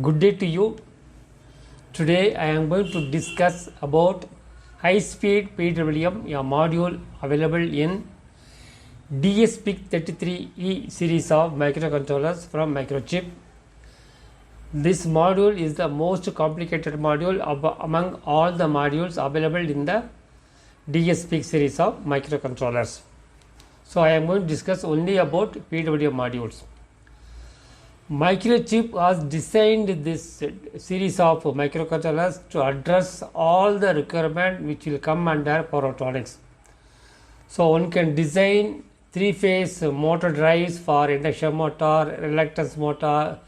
Good day to you. Today I am going to discuss about high speed PWM, a module available in dsPIC33 series of microcontrollers from Microchip. This module is the most complicated module among all the modules available in the dsPIC series of microcontrollers. So I am going to discuss only about PWM modules. Microchip has designed this series of microcontrollers to address all the requirements which will come under power electronics. So one can design three-phase motor drives for induction motor, reluctance motor,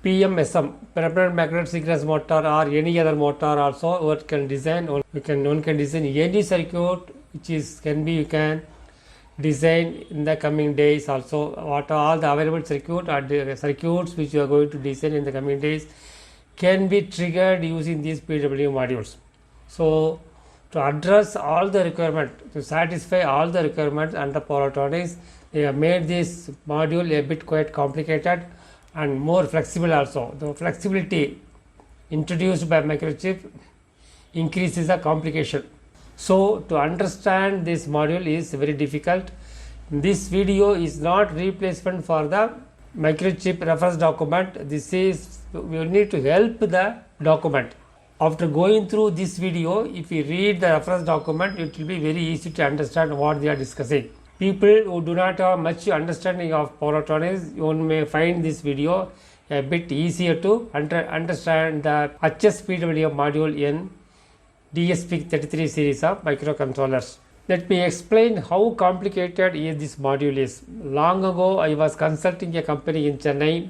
PWM, permanent magnetic synchronous motor, or any other motor also. One can design. One can design any circuit you can design in the coming days also. What are all the available circuits which you are going to design in the coming days can be triggered using these PWM modules. So to address all the requirements, to satisfy all the requirements under power electronics, they have made this module a bit quite complicated and more flexible also. The flexibility introduced by Microchip increases the complication. So to understand this module is very difficult. This video is not replacement for the Microchip reference document. This is, we need to help the document. After going through this video, if you read the reference document, it will be very easy to understand what they are discussing. People who do not have much understanding of power electronics, one may find this video a bit easier to understand the HS-PWM module in dsPIC33 series of microcontrollers. Let me explain how complicated this module is. Long ago, I was consulting a company in Chennai.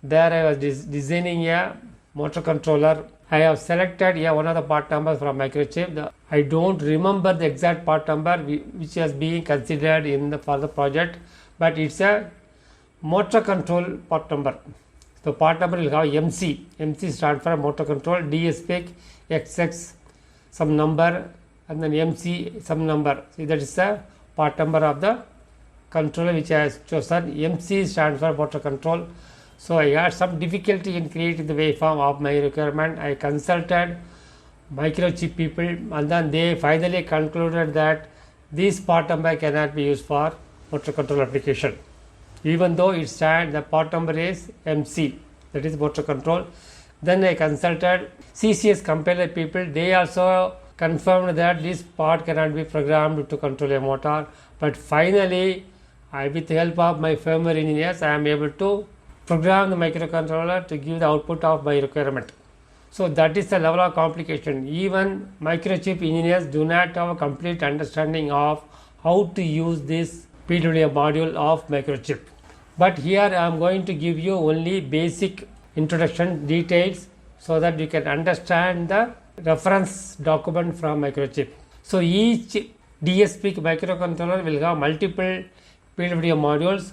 There I was designing a motor controller. I have selected one of the part numbers from Microchip. I don't remember the exact part number which is being considered for the project, but it's a motor control part number. The part number will have MC. MC stands for motor control, dsPIC XX some number, and then MC some number. See, that is the part number of the controller which I have chosen. MC stands for motor control. So I had some difficulty in creating the waveform of my requirement. I consulted Microchip people, and then they finally concluded that this part number cannot be used for motor control application, even though the part number is MC, that is motor control. Then I consulted CCS compiler people. They also confirmed that this part cannot be programmed to control a motor. But finally, with the help of my firmware engineers, I am able to program the microcontroller to give the output of my requirement. So that is the level of complication. Even Microchip engineers do not have a complete understanding of how to use this PWM module of Microchip. But here I am going to give you only basic introduction details so that you can understand the reference document from Microchip. So each dsPIC microcontroller will have multiple PWM modules.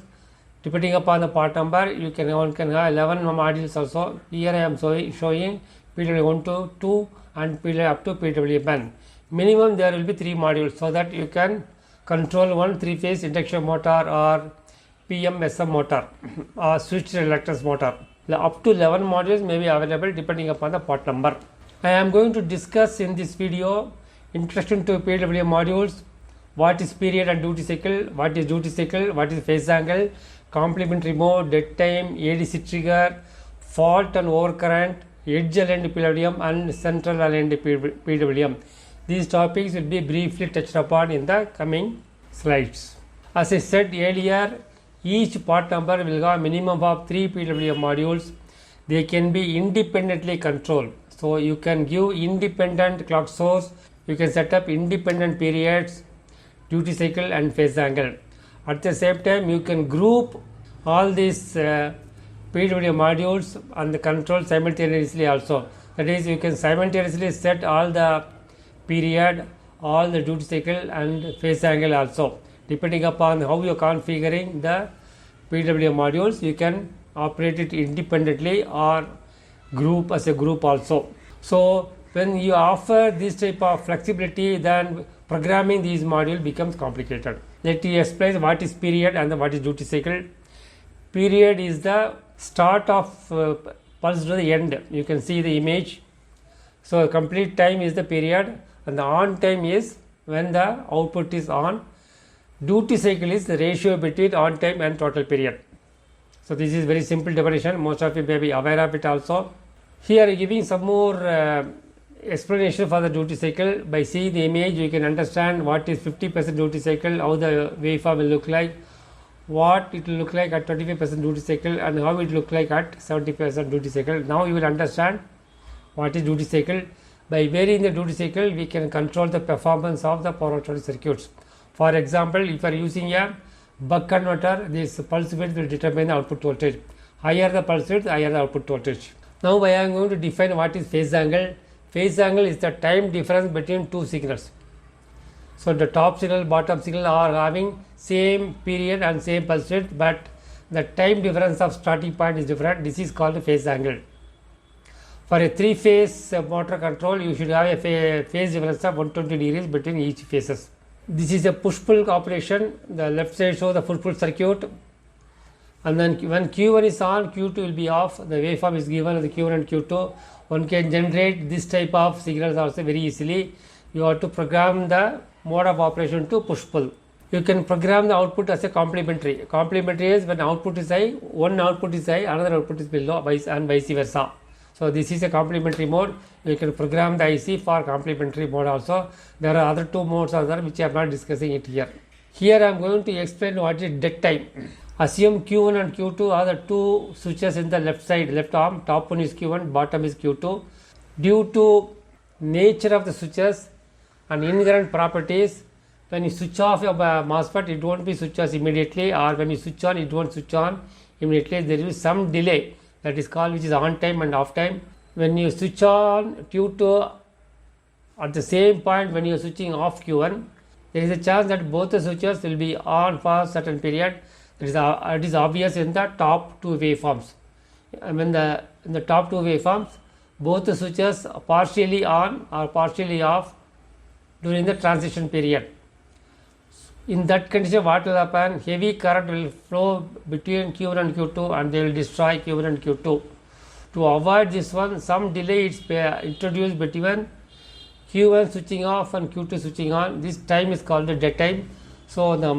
Depending upon the part number, one can have 11 modules also. Here I am showing PWM 1 to 2 and PWM up to PWM-N. Minimum there will be 3 modules so that you can control one 3-phase induction motor or PWM motor or switched reluctance motor. Up to 11 modules may be available depending upon the part number. I am going to discuss in this video introduction to PWM modules, what is period and duty cycle, what is duty cycle, what is phase angle, complementary mode, dead time, ADC trigger, fault and overcurrent, edge aligned PWM and central aligned PWM. These topics will be briefly touched upon in the coming slides. As I said earlier, each part number will have a minimum of 3 PWM modules. They can be independently controlled. So you can give independent clock source, you can set up independent periods, duty cycle and phase angle. At the same time, you can group all these PWM modules and the control simultaneously also. That is, you can simultaneously set all the period, all the duty cycle and phase angle also. Depending upon how you are configuring the PWM modules, you can operate it independently or group as a group also. So when you offer this type of flexibility, then programming these modules becomes complicated. Let me explain what is period and what is duty cycle. Period is the start of pulse to the end. You can see the image. So complete time is the period, and the on time is when the output is on. Duty cycle is the ratio between on time and total period. So this is very simple definition. Most of you may be aware of it also. Here giving some more explanation for the duty cycle. By seeing the image, you can understand what is 50% duty cycle, how the waveform will look like, what it will look like at 25% duty cycle, and how it look like at 70% duty cycle. Now you will understand what is duty cycle. By varying the duty cycle, we can control the performance of the power electronic circuits. For example, if you are using a buck converter, this pulse width will determine the output voltage. Higher the pulse width, higher the output voltage. Now I am going to define what is phase angle. Phase angle is the time difference between two signals. So the top signal, bottom signal are having same period and same pulse width, but the time difference of starting point is different. This is called phase angle. For a three-phase motor control, you should have a phase difference of 120 degrees between each phases. This is a push-pull operation. The left side shows the push-pull circuit, and then when Q1 is on, Q2 will be off. The waveform is given as the Q1 and Q2. One can generate this type of signals also very easily. You have to program the mode of operation to push-pull. You can program the output as a complementary. Complementary is when output is high, one output is high, another output is below, and vice versa. So this is a complementary mode. You can program the IC for complementary mode also. There are other two modes are there which I am not discussing it here. Here I am going to explain what is dead time. Assume Q1 and Q2 are the two switches in the left side, left arm. Top one is Q1, bottom is Q2. Due to nature of the switches and inherent properties, when you switch off your MOSFET, it won't be switched off immediately, or when you switch on, it won't switch on immediately. There is some delay, that is called, which is on time and off time. When you switch on Q2 at the same point when you are switching off Q1, there is a chance that both the switches will be on for a certain period. It is obvious in the top two waveforms. When in the top two waveforms, both the switches are partially on or partially off during the transition period. In that condition, what will happen? Heavy current will flow between Q1 and Q2, and they will destroy Q1 and Q2. To avoid this one, some delay is introduced between Q1 switching off and Q2 switching on. This time is called the dead time. So the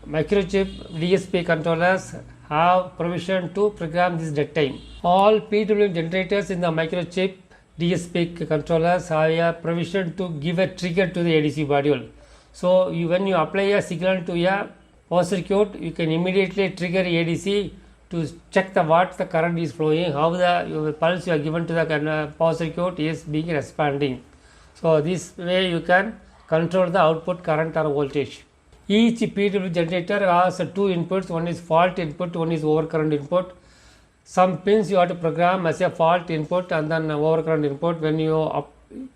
microchip DSP controllers have provision to program this dead time. All PWM generators in the microchip DSP controllers have a provision to give a trigger to the ADC module. So when you apply a signal to a power circuit, you can immediately trigger ADC to check what the current is flowing, how the pulse you are given to the power circuit is being responding. So this way you can control the output current or voltage. Each PWM generator has two inputs. One is fault input, one is overcurrent input. Some pins you have to program as a fault input and then overcurrent input. When you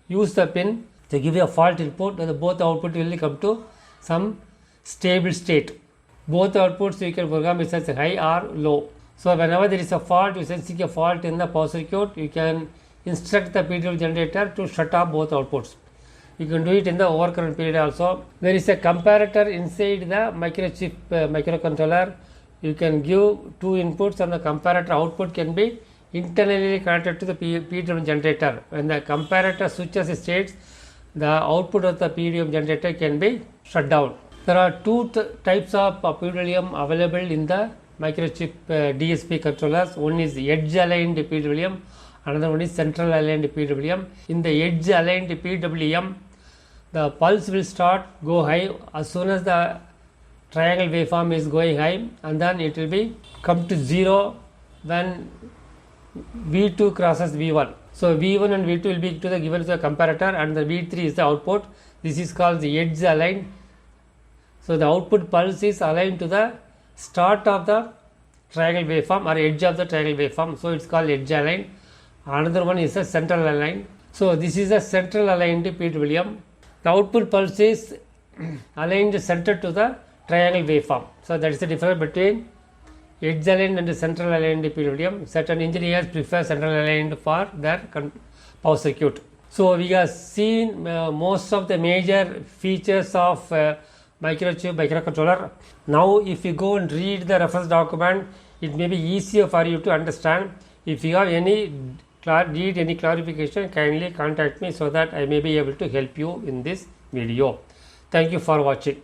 use the pin to give you a fault input, both output will come to some stable state. Both outputs you can program is as high or low. So whenever there is a fault, you sensing a fault in the power circuit, you can instruct the PWM generator to shut off both outputs. You can do it in the overcurrent period also. There is a comparator inside the microchip microcontroller. You can give two inputs, and the comparator output can be internally connected to the PWM generator. When the comparator switches states, the output of the PWM generator can be shut down. There are two types of PWM available in the microchip DSP controllers. One is edge aligned PWM, another one is central aligned PWM. In the edge aligned PWM, the pulse will go high as soon as the triangle waveform is going high, and then it will be come to zero when V2 crosses V1. So V1 and V2 will be given to the comparator, and the V3 is the output. This is called the edge aligned. So the output pulse is aligned to the start of the triangle waveform or edge of the triangle waveform. So it's called edge aligned. Another one is a central aligned. So this is a central aligned PWM. The output pulse is aligned center to the triangle waveform. So that is the difference between edge aligned and central aligned PWM. Certain engineers prefer central aligned for their power circuit. So we have seen most of the major features of microchip microcontroller. Now if you go and read the reference document, it may be easier for you to understand. If you have need any clarification, kindly contact me so that I may be able to help you in this video. Thank you for watching.